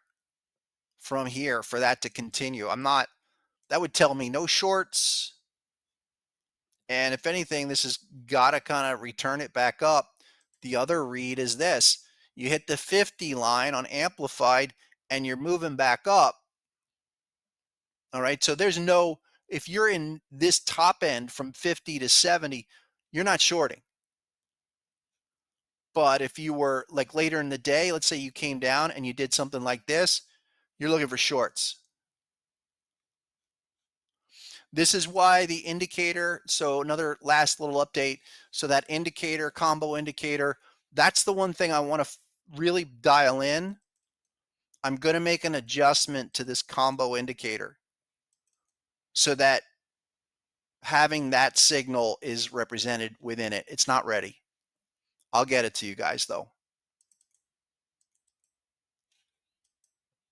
from here for that to continue. That would tell me no shorts. And if anything, this has got to kind of return it back up. The other read is this: you hit the 50 line on amplified and you're moving back up. All right. So if you're in this top end from 50 to 70, you're not shorting. But if you were like later in the day, let's say you came down and you did something like this, you're looking for shorts. This is why the indicator, so another last little update. So that indicator, combo indicator, that's the one thing I want to really dial in. I'm going to make an adjustment to this combo indicator so that having that signal is represented within it. It's not ready. I'll get it to you guys though.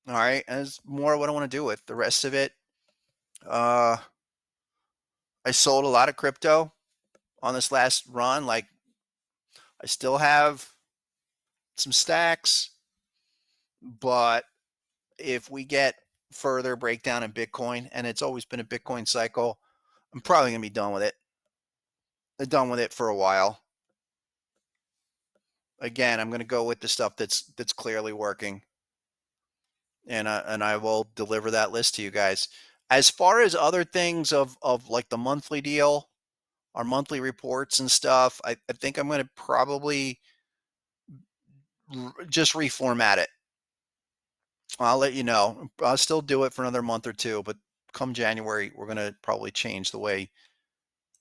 All right. And there's more what I want to do with the rest of it. I sold a lot of crypto on this last run. Like I still have some stacks, but if we get further breakdown in Bitcoin, and it's always been a Bitcoin cycle, I'm probably going to be done with it. I'm done with it for a while. Again, I'm going to go with the stuff that's clearly working, and I will deliver that list to you guys. As far as other things of like the monthly deal, our monthly reports and stuff, I think I'm going to probably just reformat it. I'll let you know. I'll still do it for another month or two, but come January, we're going to probably change the way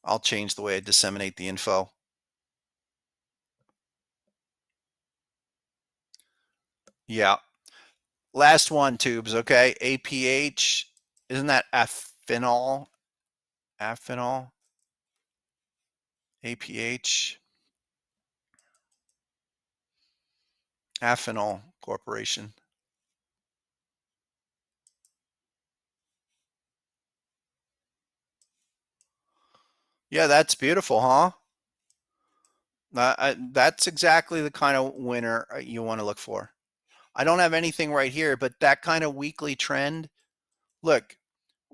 I'll change the way I disseminate the info. Yeah. Last one, tubes. Okay. APH. Isn't that Afinol? Afinol? APH? Afinol Corporation. Yeah, that's beautiful, huh? That's exactly the kind of winner you want to look for. I don't have anything right here, but that kind of weekly trend. Look,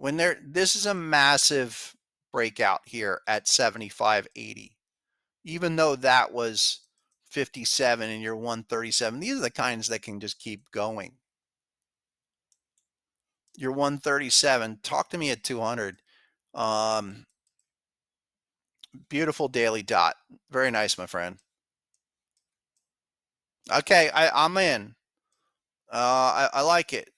this is a massive breakout here at 75.80. Even though that was 57 and you're 137, these are the kinds that can just keep going. You're 137. Talk to me at 200. Beautiful daily dot. Very nice, my friend. Okay, I'm in. I like it.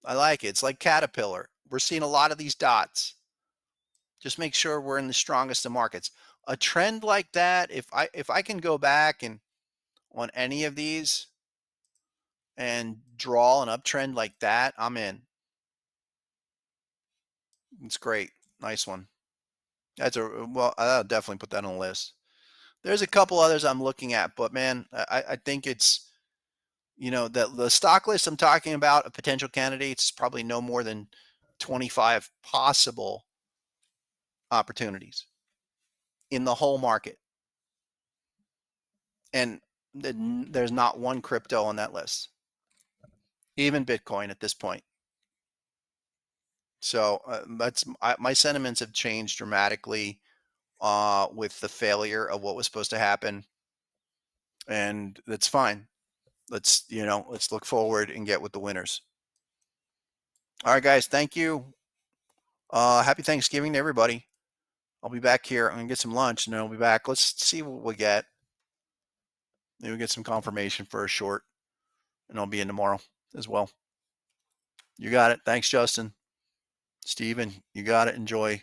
I like it. It's like Caterpillar. We're seeing a lot of these dots. Just make sure we're in the strongest of markets. A trend like that, if I can go back and on any of these and draw an uptrend like that, I'm in. It's great. Nice one. I'll definitely put that on the list. There's a couple others I'm looking at, but man, I think it's, the stock list I'm talking about of potential candidates is probably no more than 25 possible opportunities in the whole market. And there's not one crypto on that list, even Bitcoin at this point. So my sentiments have changed dramatically with the failure of what was supposed to happen, and that's fine. Let's look forward and get with the winners. All right, guys. Thank you. Happy Thanksgiving to everybody. I'll be back here. I'm gonna get some lunch, and then I'll be back. Let's see what we get. Maybe we get some confirmation for a short, and I'll be in tomorrow as well. You got it. Thanks, Justin. Steven, you got it. Enjoy.